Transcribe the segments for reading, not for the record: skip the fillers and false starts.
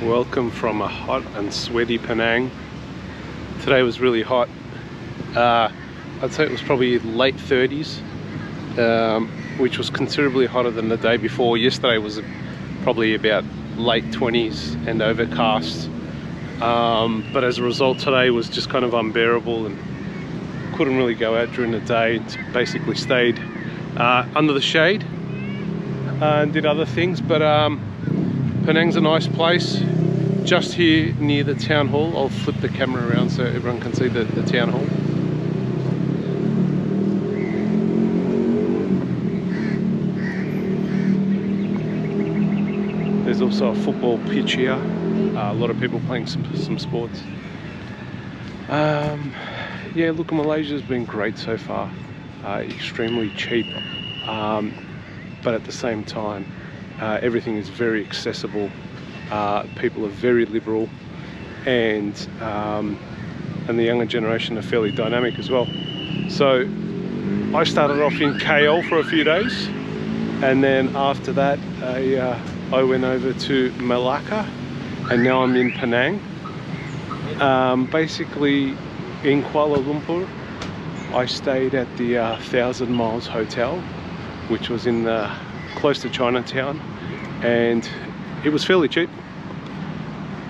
Welcome from a hot and sweaty Penang. Today was really hot. I'd say it was probably late 30s, which was considerably hotter than the day before. Yesterday was probably about late 20s and overcast. But as a result, today was just kind of unbearable and couldn't really go out during the day. Basically stayed under the shade and did other things. But Penang's a nice place. Just here near the town hall. I'll flip the camera around so everyone can see the town hall. There's also a football pitch here. A lot of people playing some sports. Yeah, look, Malaysia's been great so far. Extremely cheap, but at the same time, everything is very accessible. People are very liberal, and the younger generation are fairly dynamic as well. So I started off in KL for a few days, and then after that I went over to Malacca, and now I'm in Penang. Basically in Kuala Lumpur I stayed at the 1000 Miles Hotel, which was in close to Chinatown, and it was fairly cheap,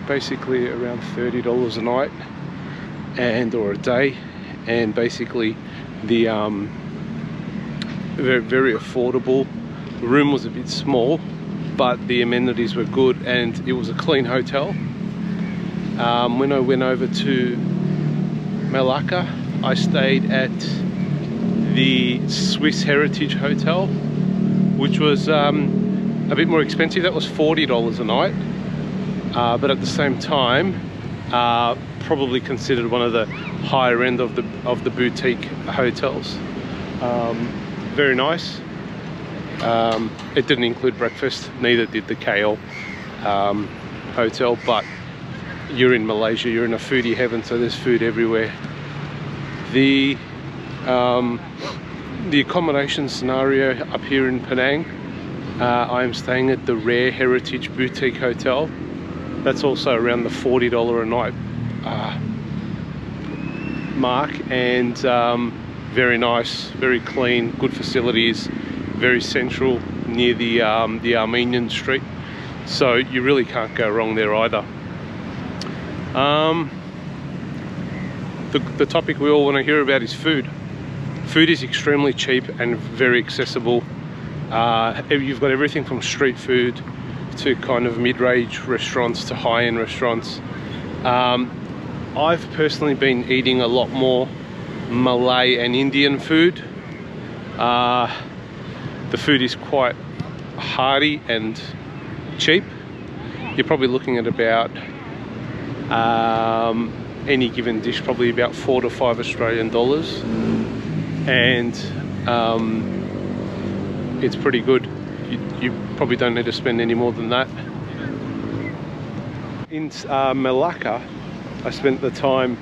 basically around $30 a night or a day, and basically the very affordable. The room was a bit small, but the amenities were good, and it was a clean hotel. When I went over to Malacca, I stayed at the Swiss Heritage Hotel, which was a bit more expensive. That was $40 a night, but at the same time probably considered one of the higher end of the boutique hotels. Very nice. It didn't include breakfast, neither did the KL hotel, but you're in Malaysia, you're in a foodie heaven, so there's food everywhere. The accommodation scenario up here in Penang, I am staying at the Rare Heritage Boutique Hotel. That's also around the $40 a night mark, and very nice, very clean, good facilities, very central near the Armenian street, so you really can't go wrong there either. The topic we all want to hear about is food. Food is extremely cheap and very accessible. You've got everything from street food to kind of mid-range restaurants to high-end restaurants. I've personally been eating a lot more Malay and Indian food. The food is quite hearty and cheap. You're probably looking at about any given dish probably about $4 to $5 Australian dollars, and it's pretty good. You probably don't need to spend any more than that. In Malacca, I spent the time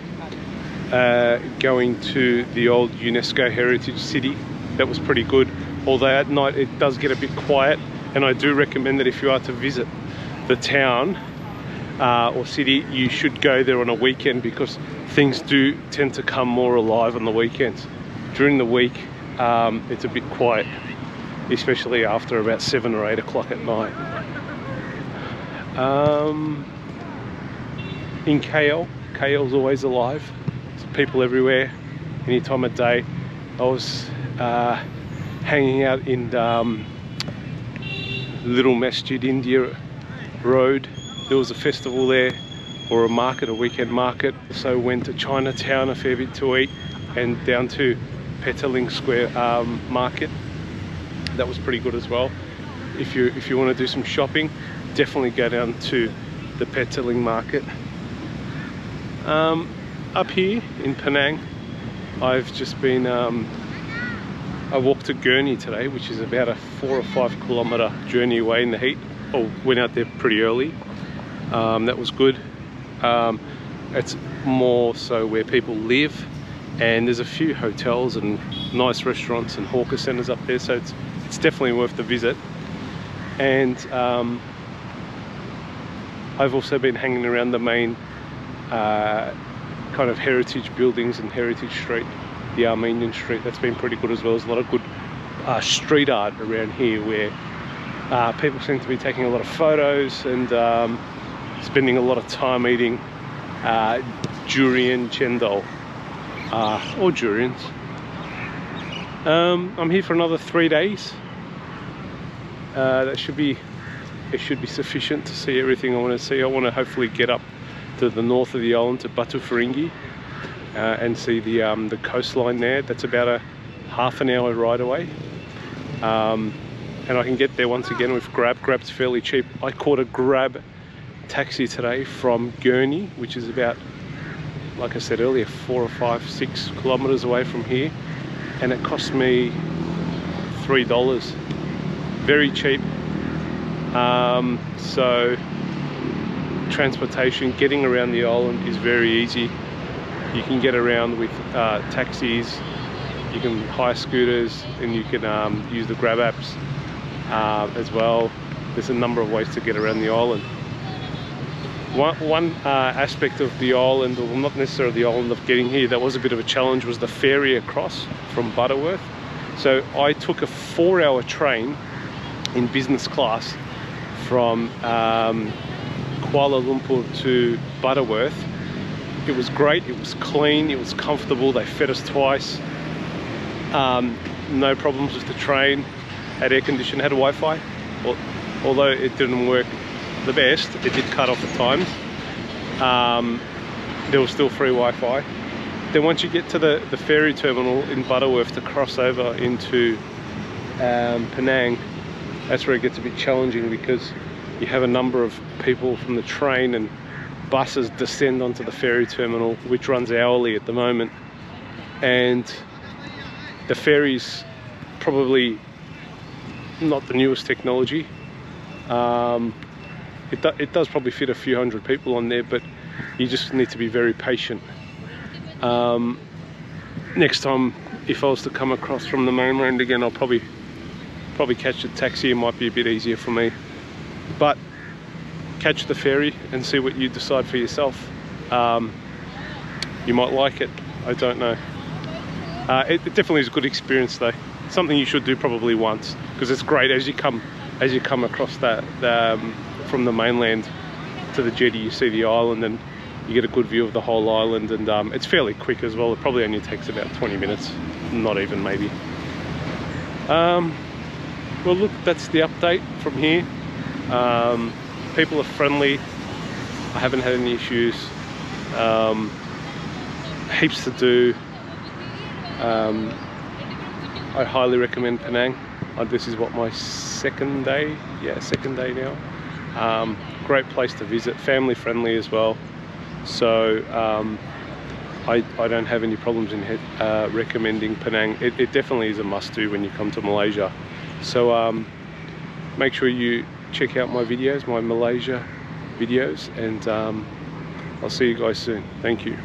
going to the old UNESCO heritage city. That was pretty good, although at night it does get a bit quiet, and I do recommend that if you are to visit the town or city, you should go there on a weekend, because things do tend to come more alive on the weekends. During the week it's a bit quiet, especially after about 7 or 8 o'clock at night. In KL's always alive. There's people everywhere, any time of day. I was hanging out in Little Masjid India Road. There was a festival there, or a market, a weekend market. So went to Chinatown a fair bit to eat, and down to Petaling Square market. That was pretty good as well. If you want to do some shopping, definitely go down to the Petaling market. Up here in Penang, I've just been I walked to Gurney today, which is about a 4 or 5 kilometre journey away in the heat. I went out there pretty early. That was good. It's more so where people live, and there's a few hotels and nice restaurants and hawker centres up there, so it's definitely worth the visit. And I've also been hanging around the main kind of heritage buildings and Heritage Street, the Armenian Street. That's been pretty good as well. There's a lot of good street art around here where people seem to be taking a lot of photos and spending a lot of time eating durian chendol or durians. I'm here for another 3 days. It should be sufficient to see everything I want to see. I want to hopefully get up to the north of the island to Batu Ferringhi and see the coastline there. That's about a half an hour ride away. And I can get there once again with Grab. Grab's fairly cheap. I caught a Grab taxi today from Gurney, which is about, like I said earlier, 4 or 5, 6 kilometers away from here, and it cost me $3. Very cheap. So transportation, getting around the island is very easy. You can get around with taxis, you can hire scooters, and you can use the Grab apps as well. There's a number of ways to get around the island. One aspect of the island, or not necessarily the island, of getting here that was a bit of a challenge was the ferry across from Butterworth. So I took a 4-hour train in business class from Kuala Lumpur to Butterworth. It was great, it was clean, it was comfortable. They fed us twice. No problems with the train. Had air conditioning, had Wi-Fi. Although it didn't work the best, it did cut off at times. There was still free Wi-Fi. Then once you get to the ferry terminal in Butterworth to cross over into Penang, that's where it gets a bit challenging, because you have a number of people from the train and buses descend onto the ferry terminal, which runs hourly at the moment. And the ferry's probably not the newest technology. It does probably fit a few hundred people on there, but you just need to be very patient. Next time, if I was to come across from the mainland again, I'll probably catch a taxi. It might be a bit easier for me, but catch the ferry and see what you decide for yourself. You might like it, I don't know. It definitely is a good experience though. Something you should do probably once, because it's great as you come across that from the mainland to the jetty. You see the island and you get a good view of the whole island, and it's fairly quick as well. It probably only takes about 20 minutes, not even, maybe. Well, look, that's the update from here. People are friendly. I haven't had any issues. Heaps to do. I highly recommend Penang. This is what, my second day? Yeah, second day now. Great place to visit, family friendly as well. So I don't have any problems in recommending Penang. It definitely is a must-do when you come to Malaysia. So make sure you check out my videos, my Malaysia videos, and I'll see you guys soon. Thank you.